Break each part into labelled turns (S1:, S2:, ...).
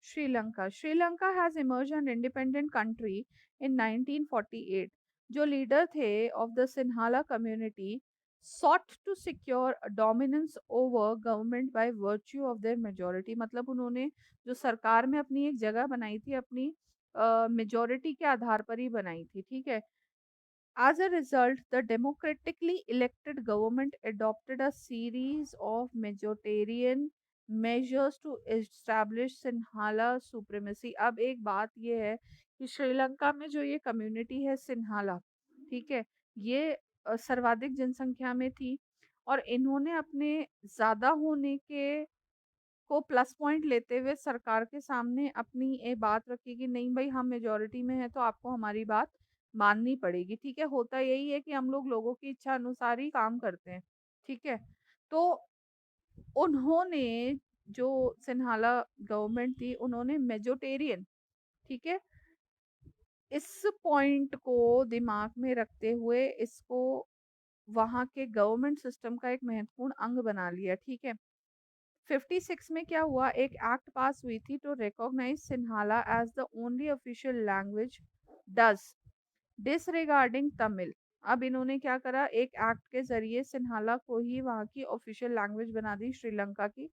S1: Sri Lanka has emerge an independent country in 1948। जो leader थे of the Sinhala community sought to secure dominance over government by virtue of their majority। मतलब उन्होंने जो सरकार में अपनी एक जगह बनाई थी, अपनी मेजोरिटी के आधार पर ही बनाई थी, ठीक है। As a result, the democratically elected government adopted a series of majoritarian measures to establish Sinhala supremacy। अब एक बात ये है कि श्रीलंका में जो ये कम्युनिटी है सिन्हाला, ठीक है, ये सर्वाधिक जनसंख्या में थी और इन्होंने अपने ज्यादा होने के को प्लस पॉइंट लेते हुए सरकार के सामने अपनी ये बात रखी कि नहीं भाई, हम मेजोरिटी में है तो आपको हमारी बात माननी पड़ेगी, ठीक है। होता यही है कि हम लोग लोगों की इच्छा अनुसार ही काम करते हैं, ठीक है। तो उन्होंने जो सिन्हाला गवर्नमेंट थी, उन्होंने मेजोटेरियन, ठीक है, इस पॉइंट को दिमाग में रखते हुए इसको वहां के गवर्नमेंट सिस्टम का एक महत्वपूर्ण अंग बना लिया, ठीक है। 56 में क्या हुआ, एक एक्ट पास हुई थी to recognise Sinhala as the only official language thus disregarding Tamil. अब इन्होंने क्या करा, एक एक्ट के जरिए सिन्हाला को ही वहां की ऑफिशियल लैंग्वेज बना दी श्रीलंका की,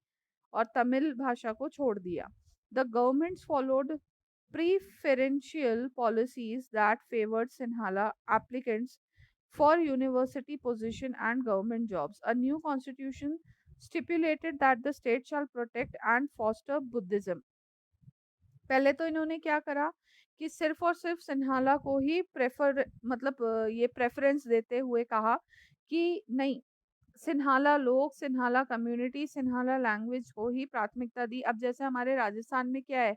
S1: और तमिल भाषा को छोड़ दिया। The government followed preferential policies that favored Sinhala applicants for university position and government jobs. A new constitution stipulated that the state shall protect and foster Buddhism। पहले तो इन्होंने क्या करा कि सिर्फ और सिर्फ सिन्हाला को ही प्रेफर मतलब ये प्रेफरेंस देते हुए कहा कि नहीं, सिन्हाला लोग, सिन्हाला कम्युनिटी, सिन्हाला लैंग्वेज को ही प्राथमिकता दी। अब जैसे हमारे राजस्थान में क्या है,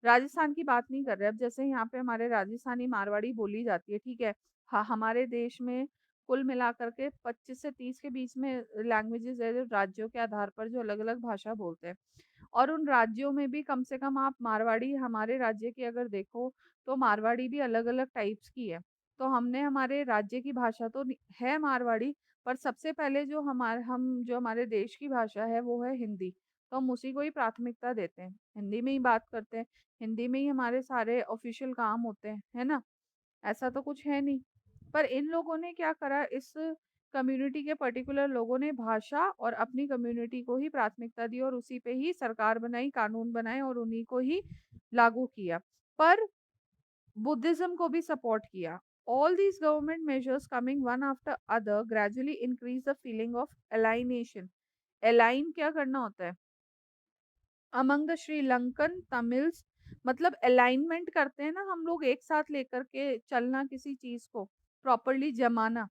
S1: राजस्थान की बात नहीं कर रहे, अब जैसे यहाँ पे हमारे राजस्थानी मारवाड़ी बोली जाती है, ठीक है। हाँ, हमारे देश में कुल मिलाकर के 25 से 30 के बीच में लैंग्वेजेस है, जो राज्यों के आधार पर जो अलग अलग भाषा बोलते हैं। और उन राज्यों में भी कम से कम आप मारवाड़ी, हमारे राज्य की अगर देखो तो मारवाड़ी भी अलग अलग टाइप्स की है। तो हमने हमारे राज्य की भाषा तो है मारवाड़ी, पर सबसे पहले जो हमारे देश की भाषा है वो है हिंदी। तो हम उसी को ही प्राथमिकता देते हैं, हिंदी में ही बात करते हैं, हिंदी में ही हमारे सारे ऑफिशियल काम होते हैं, है ना। ऐसा तो कुछ है नहीं। पर इन लोगों ने क्या करा, इस कम्युनिटी के पर्टिकुलर लोगों ने भाषा और अपनी कम्युनिटी को ही प्राथमिकता दी और उसी पे ही सरकार बनाई, कानून बनाए और उन्हीं को ही लागू किया। पर बुद्धिज्म को भी सपोर्ट किया। All these government measures coming one after other gradually increase the feeling of alienation. Align क्या करना होता है, अमंग द श्रीलंकन तमिल्स, मतलब अलाइनमेंट करते हैं ना हम लोग, एक साथ लेकर के चलना किसी चीज को, प्रॉपरली जमाना।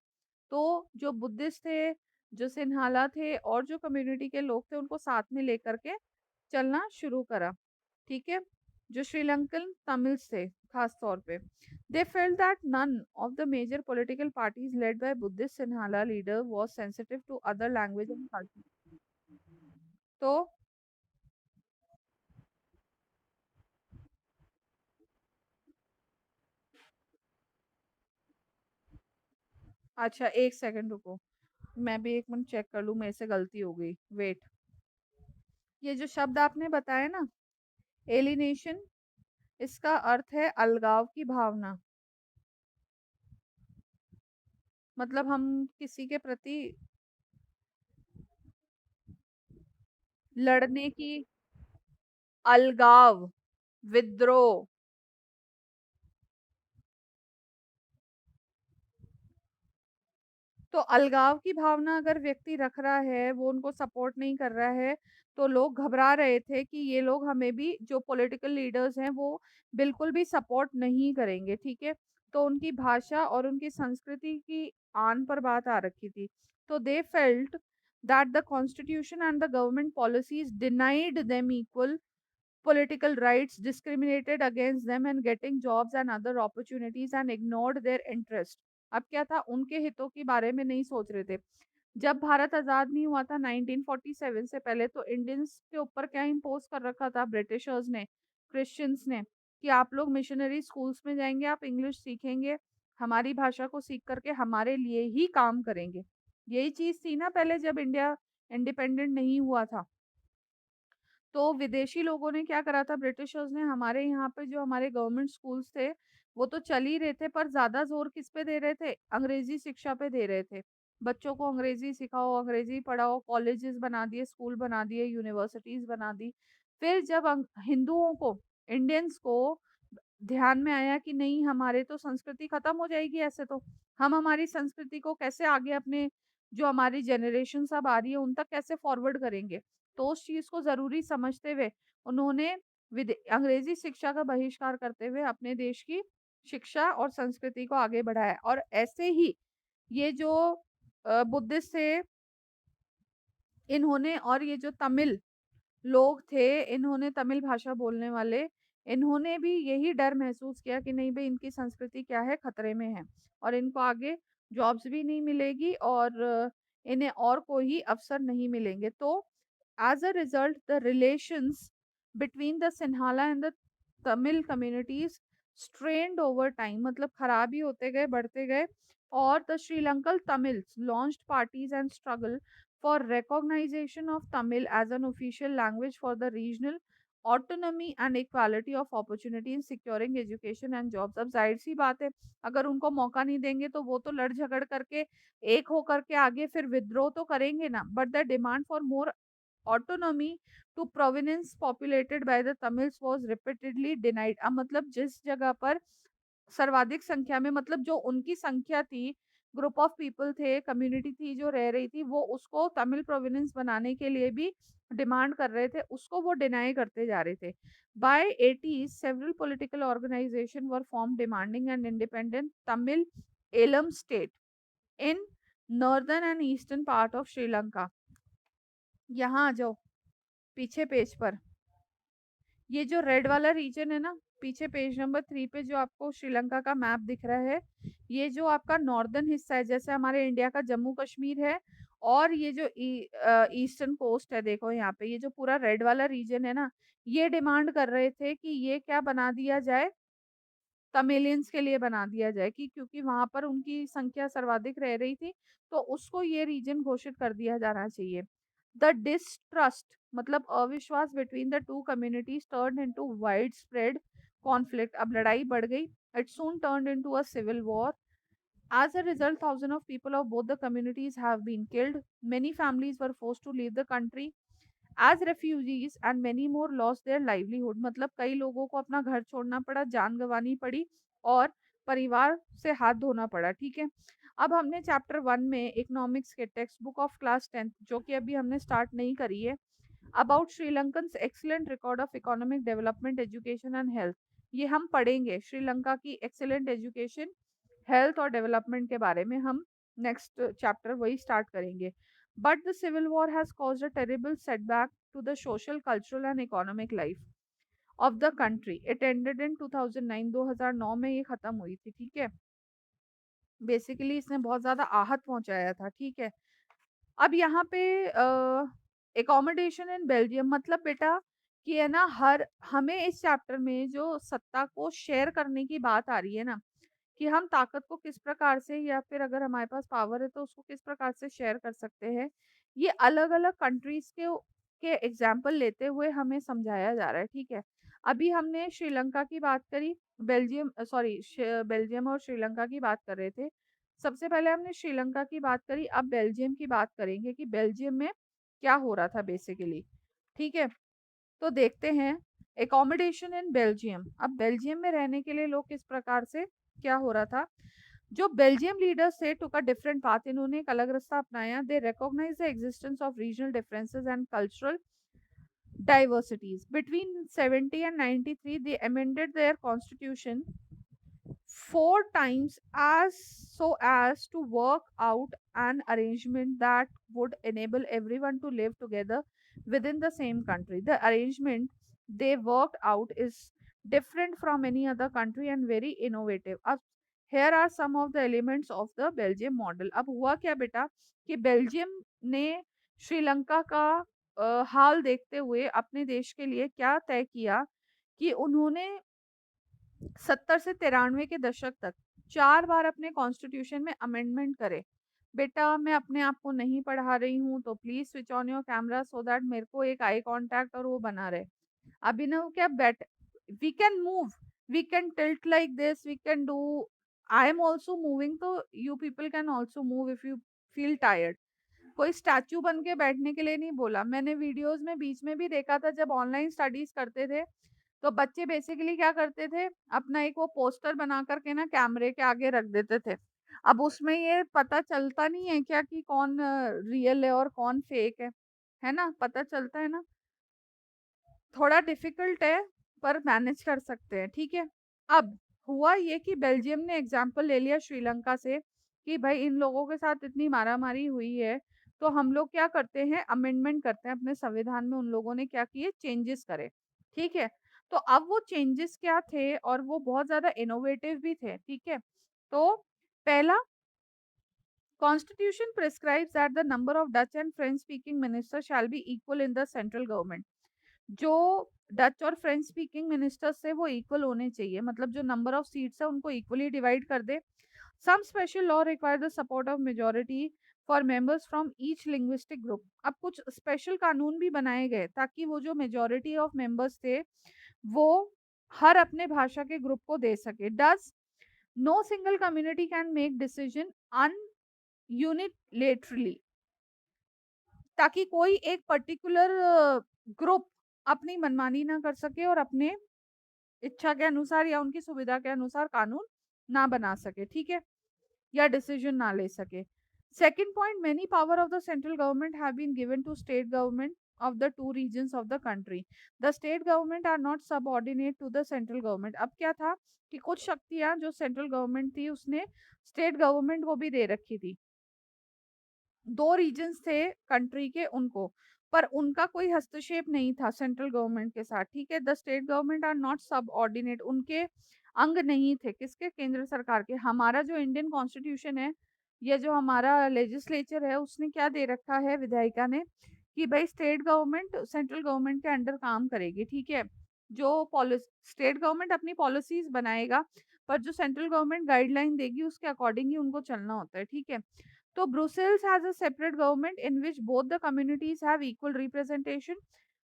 S1: तो जो बुद्धिस्ट थे, जो सिन्हाला थे और जो कम्युनिटी के लोग थे, उनको साथ में लेकर के चलना शुरू करा, ठीक है। जो श्रीलंकन तमिल्स थे खास तौर पे, they felt that none of the major political parties led by Buddhist Sinhala leader was sensitive to other language and culture. तो अच्छा, एक सेकंड रुको, मैं भी एक मिनट चेक कर लूं, मेरे से गलती हो गई, वेट। ये जो शब्द आपने बताया ना, एलिनेशन, इसका अर्थ है अलगाव की भावना। मतलब हम किसी के प्रति लड़ने की, अलगाव, विद्रोह। तो अलगाव की भावना अगर व्यक्ति रख रहा है, वो उनको सपोर्ट नहीं कर रहा है, तो लोग घबरा रहे थे कि ये लोग हमें भी, जो पॉलिटिकल लीडर्स हैं वो बिल्कुल भी सपोर्ट नहीं करेंगे, ठीक है। तो उनकी भाषा और उनकी संस्कृति की आन पर बात आ रखी थी। तो दे felt that the constitution and the government policies denied them equal political rights, discriminated against them and getting jobs and other opportunities and ignored their interest। अब क्या था, उनके हितों के बारे में नहीं सोच रहे थे। जब भारत आजाद नहीं हुआ था 1947 से पहले, तो इंडियंस के ऊपर क्या इम्पोज कर रखा था ब्रिटिशर्स ने, क्रिश्चियंस ने, कि आप लोग मिशनरी स्कूल्स में जाएंगे, आप इंग्लिश सीखेंगे, हमारी भाषा को सीख करके हमारे लिए ही काम करेंगे। यही चीज थी ना पहले जब इंडिया इंडिपेंडेंट नहीं हुआ था। तो विदेशी लोगों ने क्या करा था, ब्रिटिशर्स ने हमारे यहाँ पे जो हमारे गवर्नमेंट स्कूल्स थे, वो तो चल ही रहे थे, पर ज़्यादा ज़ोर किस पे दे रहे थे? अंग्रेज़ी शिक्षा पे दे रहे थे। बच्चों को अंग्रेज़ी सिखाओ, अंग्रेज़ी पढ़ाओ, कॉलेजेस बना दिए, स्कूल बना दिए, यूनिवर्सिटीज़ बना दी। फिर जब हिंदुओं को, इंडियंस को ध्यान में आया कि नहीं, हमारे तो संस्कृति खत्म हो जाएगी ऐसे तो। हम हमारी संस्कृति को कैसे आगे अपने जो हमारी जनरेशन अब आ रही है उन तक कैसे फॉरवर्ड करेंगे? तो उस चीज़ को ज़रूरी समझते हुए उन्होंने अंग्रेजी शिक्षा का बहिष्कार करते हुए अपने देश की शिक्षा और संस्कृति को आगे बढ़ाया। और ऐसे ही ये जो बुद्धिस्ट थे, इन्होंने, और ये जो तमिल लोग थे, इन्होंने, तमिल भाषा बोलने वाले, इन्होंने भी यही डर महसूस किया कि नहीं भई, इनकी संस्कृति क्या है, खतरे में है और इनको आगे जॉब्स भी नहीं मिलेगी और इन्हें और कोई अवसर नहीं मिलेंगे। तो as a result the relations between the Sinhala and the Tamil communities strained over time, मतलब खराब ही होते गए, बढ़ते गए। और the Sri Lankan Tamils launched parties and struggle for recognition of Tamil as an official language for the regional autonomy and equality of opportunity in securing education and jobs। अब जाहिर सी बात है, अगर उनको मौका नहीं देंगे तो वो तो लड़ झगड़ करके एक हो करके आगे फिर विद्रोह तो करेंगे ना। But the demand for more autonomy to province populated by the Tamils was repeatedly denied। अब मतलब जिस जगह पर सर्वाधिक संख्या में, मतलब जो उनकी संख्या थी, ग्रुप ऑफ पीपल थे, कम्युनिटी थी जो रह रही थी, वो उसको तमिल प्रोविंस बनाने के लिए भी डिमांड कर रहे थे, उसको वो डिनाई करते जा रहे थे। By 80s several political organisation were form demanding an independent Tamil Eelam state in northern and eastern part of Sri Lanka. यहाँ आ जाओ पीछे पेज पर, ये जो रेड वाला रीजन है ना, पीछे पेज नंबर 3 पे जो आपको श्रीलंका का मैप दिख रहा है, ये जो आपका नॉर्दर्न हिस्सा है, जैसे हमारे इंडिया का जम्मू कश्मीर है, और ये जो ईस्टर्न कोस्ट है, देखो यहाँ पे ये जो पूरा रेड वाला रीजन है ना, ये डिमांड कर रहे थे कि ये क्या बना दिया जाए, तमिलियंस के लिए बना दिया जाए, कि क्योंकि वहां पर उनकी संख्या सर्वाधिक रह रही थी, तो उसको ये रीजन घोषित कर दिया जाना चाहिए। द डिस्ट्रस्ट, मतलब अविश्वास between the two communities turn into wide spread conflict. अब लड़ाई बढ़ गई, it soon turn into a civil war. As a result, thousands of people of both the communities have been killed. Many families were forced to leave the country as refugees and many more lost their livelihood। मतलब कई लोगों को अपना घर छोड़ना पड़ा, जान गंवानी पड़ी और परिवार से हाथ धोना पड़ा। ठीक है, अब हमने चैप्टर 1 में इकोनॉमिक्स के टेक्स्ट बुक ऑफ क्लास 10, जो कि अभी हमने स्टार्ट नहीं करी है, about Sri Lankan excellent record of economic development, education and health, ये हम पढ़ेंगे। श्रीलंका की एक्सीलेंट एजुकेशन, हेल्थ और डेवलपमेंट के बारे में हम नेक्स्ट चैप्टर वही स्टार्ट करेंगे। But the civil war has caused a terrible setback to the social, cultural and economic life of the country. It ended in 2009, 2009 में ये खत्म हुई थी। ठीक है, बेसिकली इसने बहुत ज्यादा आहत पहुंचाया था। ठीक है, अब यहाँ पे एकोमोडेशन इन बेल्जियम, मतलब बेटा कि है ना, हर हमें इस चैप्टर में जो सत्ता को शेयर करने की बात आ रही है ना, कि हम ताकत को किस प्रकार से, या फिर अगर हमारे पास पावर है तो उसको किस प्रकार से शेयर कर सकते हैं, ये अलग अलग कंट्रीज के एग्जाम्पल लेते हुए हमें समझाया जा रहा है। ठीक है, अभी हमने श्रीलंका की बात करी, बेल्जियम, सॉरी, बेल्जियम और श्रीलंका की बात कर रहे थे। सबसे पहले हमने श्रीलंका की बात करी, अब बेल्जियम की बात करेंगे कि बेल्जियम में क्या हो रहा था बेसिकली। ठीक है, तो देखते हैं एकोमोडेशन इन बेल्जियम। अब बेल्जियम में रहने के लिए लोग किस प्रकार से, क्या हो रहा था। जो बेल्जियम लीडर्स थे टुक अ डिफरेंट पाथ, इन्होंने एक अलग रास्ता अपनाया। They recognise the existence of regional differences and cultural diversities between 70 and 93। they amended their constitution 4 times as so as to work out an arrangement that would enable everyone to live together within the same country। The arrangement they worked out is different from any other country and very innovative। अब here are some of the elements of the Belgium model। अब हुआ क्या बेटा कि Belgium ने श्रीलंका का हाल देखते हुए अपने देश के लिए क्या तय किया कि उन्होंने 70 से 93 के दशक तक 4 बार अपने कॉन्स्टिट्यूशन में अमेंडमेंट करे। बेटा मैं अपने आप को नहीं पढ़ा रही हूँ, तो please switch on your camera so that मेरे को एक आई कांटेक्ट और वो बना रहे। अभिनव क्या बेट, we can move, we can tilt like this, we can do, I am also moving, तो you people can also move if you feel tired. कोई स्टैचू बन के बैठने के लिए नहीं बोला। मैंने वीडियोस में बीच में भी देखा था, जब ऑनलाइन स्टडीज करते थे तो बच्चे बेसिकली क्या करते थे, अपना एक वो पोस्टर बना करके ना कैमरे के आगे रख देते थे। अब उसमें ये पता चलता नहीं है क्या कि कौन रियल है और कौन फेक है ना? पता चलता है ना? थोड़ा डिफिकल्ट है, पर मैनेज कर सकते हैं, ठीक है। अब हुआ ये कि बेल्जियम ने एग्जाम्पल ले लिया श्रीलंका से कि भाई इन लोगों के साथ इतनी मारामारी हुई है, तो हम लोग क्या करते हैं, अमेंडमेंट करते हैं अपने संविधान में। उन लोगों ने क्या किए, चेंजेस करे, ठीक है। तो अब वो चेंजेस क्या थे, और वो बहुत ज्यादा इनोवेटिव भी थे, ठीक है। तो पहला, constitution prescribes that the number of Dutch and French speaking minister shall be equal in the central government. जो डच और फ्रेंच स्पीकिंग मिनिस्टर्स है वो इक्वल होने चाहिए, मतलब जो नंबर ऑफ सीट्स है उनको इक्वली डिवाइड कर दे। Some special law require the support of majority for members from each linguistic group. अब कुछ स्पेशल कानून भी बनाए गए ताकि वो जो मेजोरिटी ऑफ मेंबर्स थे वो हर अपने भाषा के ग्रुप को दे सके। Thus no single community can make decision on unilaterally, ताकि कोई एक पर्टिकुलर ग्रुप अपनी मनमानी ना कर सके और अपने इच्छा के अनुसार या उनकी सुविधा के अनुसार कानून ना बना सके, ठीक है, या डिसीजन ना ले सके। Second point, many power of the central government have been given to state government of the two regions of the country. The state government are not subordinate to the central government. अब क्या था कि कुछ शक्तियां जो central government थी उसने state government को भी दे रखी थी। दो रीजन्स थे कंट्री के उनको, पर उनका कोई हस्तक्षेप नहीं था सेंट्रल गवर्नमेंट के साथ, ठीक है। The state government are not subordinate, उनके अंग नहीं थे किसके, केंद्र सरकार के। हमारा जो इंडियन कॉन्स्टिट्यूशन है, ये जो हमारा लेजिस्लेचर है, उसने क्या दे रखा है विधायिका ने, कि भाई स्टेट गवर्नमेंट सेंट्रल गवर्नमेंट के अंडर काम करेगी, ठीक है। जो पॉलिसी स्टेट गवर्नमेंट अपनी पॉलिसीज बनाएगा, पर जो सेंट्रल गवर्नमेंट गाइडलाइन देगी उसके अकॉर्डिंग ही उनको चलना होता है, ठीक है। So Brussels has a separate government in which both the communities have equal representation.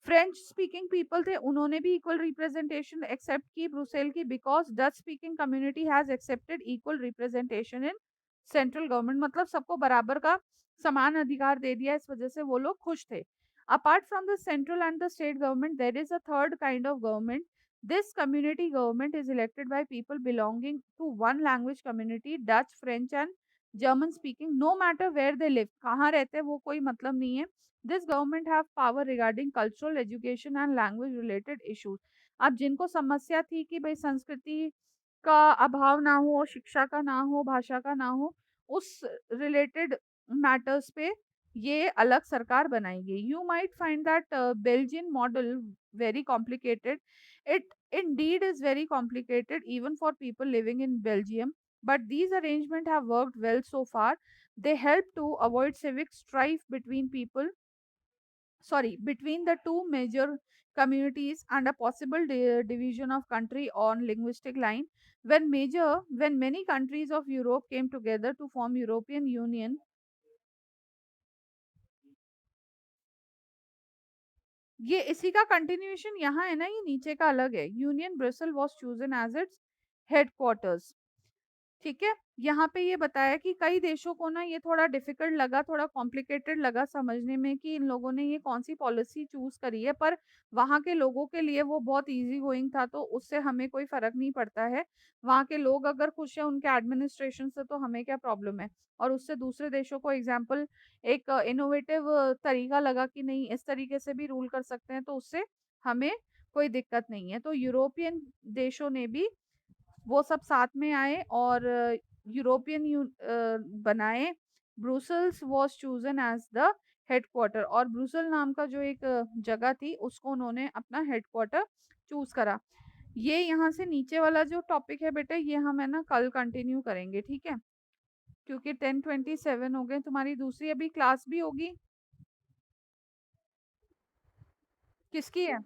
S1: French speaking people थे, उन्होंने भी इक्वल रिप्रेजेंटेशन एक्सेप्ट की ब्रुसेल की, because Dutch speaking community has accepted equal representation in central government. मतलब सबको बराबर का समान अधिकार दे दिया, इस वजह से वो लोग खुश थे। Apart from the central and the state government there is a third kind of government. This community government is elected by people belonging to one language community, Dutch, French and German speaking, no matter where they live, कहाँ रहते हैं वो कोई मतलब नहीं है। This government have power regarding cultural education and language related issues. अब जिनको समस्या थी कि भाई संस्कृति का अभाव ना हो, शिक्षा का ना हो, भाषा का ना हो, उस रिलेटेड मैटर्स पे ये अलग सरकार बनाएगी। You might find that Belgian model very complicated, it indeed is very complicated even for people living in Belgium, but these arrangements have worked well so far. They help to avoid civic strife between people, sorry, between the two major communities and a possible division of country on linguistic line. When many countries of Europe came together to form European Union, ये इसी का continuation यहाँ है ना, ये नीचे का अलग है। Union Brussels was chosen as its headquarters, ठीक है। यहाँ पे ये बताया कि कई देशों को ना ये थोड़ा डिफिकल्ट लगा, थोड़ा कॉम्प्लिकेटेड लगा समझने में कि इन लोगों ने ये कौन सी पॉलिसी चूज करी है, पर वहाँ के लोगों के लिए वो बहुत इजी गोइंग था, तो उससे हमें कोई फर्क नहीं पड़ता है। वहाँ के लोग अगर खुश हैं उनके एडमिनिस्ट्रेशन से, तो हमें क्या प्रॉब्लम है। और उससे दूसरे देशों को एग्जाम्पल एक इनोवेटिव तरीका लगा कि नहीं इस तरीके से भी रूल कर सकते हैं, तो उससे हमें कोई दिक्कत नहीं है। तो यूरोपियन देशों ने भी वो सब साथ में आए और यूरोपियन बनाए। Brussels was chosen as the headquarter, और ब्रुसेल नाम का जो एक जगह थी उसको उन्होंने अपना हेडक्वार्टर चूज करा। ये यहाँ से नीचे वाला जो टॉपिक है बेटा, ये हम है ना कल कंटिन्यू करेंगे, ठीक है, क्योंकि 10:27 हो गए। तुम्हारी दूसरी अभी क्लास भी होगी, किसकी है?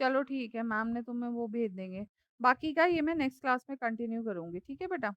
S1: चलो ठीक है, मैम ने तुम्हें वो भेज देंगे। बाकी का ये मैं नेक्स्ट क्लास में कंटिन्यू करूंगी, ठीक है बेटा।